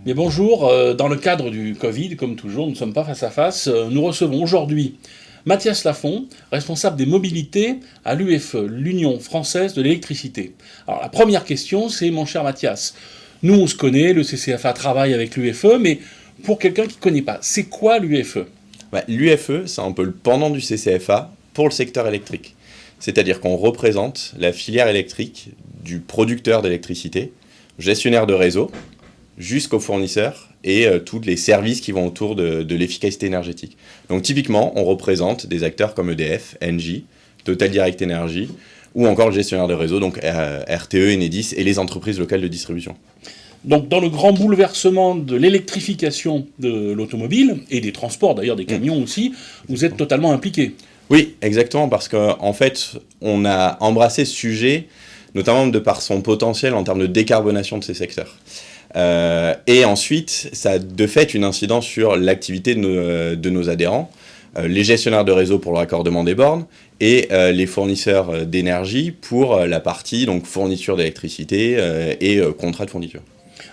Mais bonjour, dans le cadre du Covid, comme toujours, nous ne sommes pas face à face. Nous recevons aujourd'hui Mathias Lafont, responsable des mobilités à l'UFE, l'Union française de l'électricité. Alors la première question, c'est mon cher Mathias, nous on se connaît, le CCFA travaille avec l'UFE, mais pour quelqu'un qui ne connaît pas, c'est quoi l'UFE ? L'UFE, c'est un peu le pendant du CCFA pour le secteur électrique. C'est-à-dire qu'on représente la filière électrique du producteur d'électricité, gestionnaire de réseau, jusqu'aux fournisseurs et tous les services qui vont autour de l'efficacité énergétique. Donc typiquement, on représente des acteurs comme EDF, Engie, Total Direct Energy, ou encore le gestionnaire de réseau, donc RTE, Enedis, et les entreprises locales de distribution. Donc dans le grand bouleversement de l'électrification de l'automobile, et des transports d'ailleurs, des camions aussi, vous êtes totalement impliqué. Oui, exactement, parce qu'en fait, on a embrassé ce sujet, notamment de par son potentiel en termes de décarbonation de ces secteurs. Et ensuite, ça a de fait une incidence sur l'activité de nos adhérents, les gestionnaires de réseau pour le raccordement des bornes et les fournisseurs d'énergie pour la partie donc fourniture d'électricité et contrat de fourniture.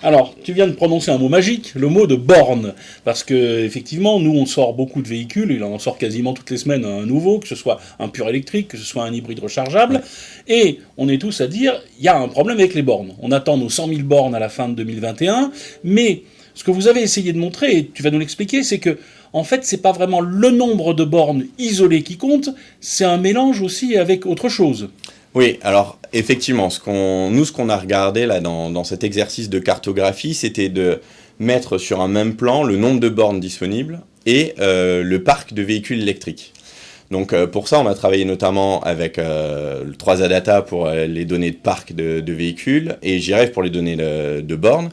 Alors, tu viens de prononcer un mot magique, le mot de borne, parce que effectivement, nous on sort beaucoup de véhicules, et on en sort quasiment toutes les semaines un nouveau, que ce soit un pur électrique, que ce soit un hybride rechargeable, ouais. Et on est tous à dire, il y a un problème avec les bornes. On attend nos 100 000 bornes à la fin de 2021, mais ce que vous avez essayé de montrer, et tu vas nous l'expliquer, c'est que en fait, c'est pas vraiment le nombre de bornes isolées qui compte, c'est un mélange aussi avec autre chose. Oui, alors effectivement, ce qu'on a regardé là dans cet exercice de cartographie, c'était de mettre sur un même plan le nombre de bornes disponibles et le parc de véhicules électriques. Donc pour ça, on a travaillé notamment avec 3A Data pour les données de parc de véhicules et JREF pour les données de bornes.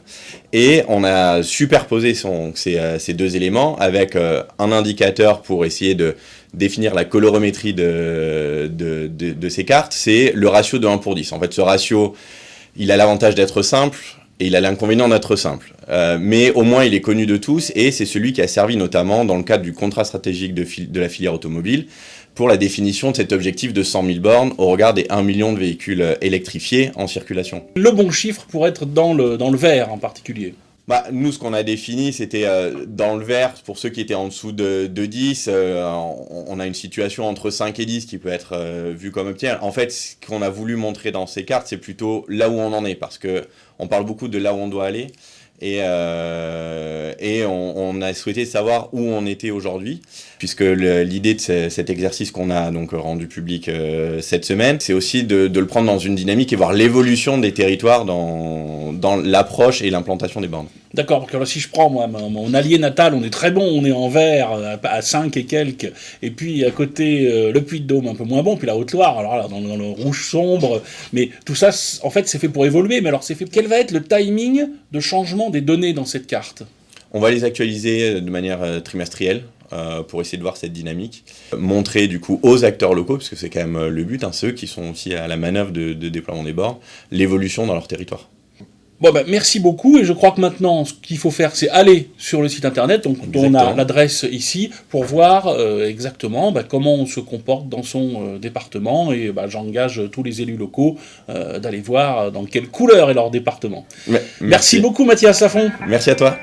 Et on a superposé ces deux éléments avec un indicateur pour essayer de définir la colorimétrie de ces cartes, c'est le ratio de 1 pour 10. En fait, ce ratio, il a l'avantage d'être simple et il a l'inconvénient d'être simple. Mais au moins, il est connu de tous et c'est celui qui a servi notamment dans le cadre du contrat stratégique de la filière automobile pour la définition de cet objectif de 100 000 bornes au regard des 1 million de véhicules électrifiés en circulation. Le bon chiffre pour être dans le vert en particulier. Nous, ce qu'on a défini, c'était dans le vert, pour ceux qui étaient en dessous de 10, on a une situation entre 5 et 10 qui peut être vue comme optimale. En fait, ce qu'on a voulu montrer dans ces cartes, c'est plutôt là où on en est, parce qu'on parle beaucoup de là où on doit aller, et on a souhaité savoir où on était aujourd'hui, puisque l'idée de cet exercice qu'on a donc rendu public cette semaine, c'est aussi de le prendre dans une dynamique et voir l'évolution des territoires dans l'approche et l'implantation des bornes. D'accord, parce que alors, si je prends moi, mon allié natal, on est très bon, on est en vert à 5 et quelques, et puis à côté le Puy-de-Dôme un peu moins bon, puis la Haute-Loire, alors là, dans le rouge sombre, mais tout ça, en fait, c'est fait pour évoluer, mais alors quel va être le timing de changement des données dans cette carte ? On va les actualiser de manière trimestrielle pour essayer de voir cette dynamique. Montrer du coup aux acteurs locaux, parce que c'est quand même le but, ceux qui sont aussi à la manœuvre de déploiement des bornes, l'évolution dans leur territoire. Bon merci beaucoup, et je crois que maintenant ce qu'il faut faire c'est aller sur le site internet, donc on a l'adresse ici, pour voir exactement comment on se comporte dans son département, et j'engage tous les élus locaux d'aller voir dans quelle couleur est leur département. Merci beaucoup Mathias Lafont. Merci à toi.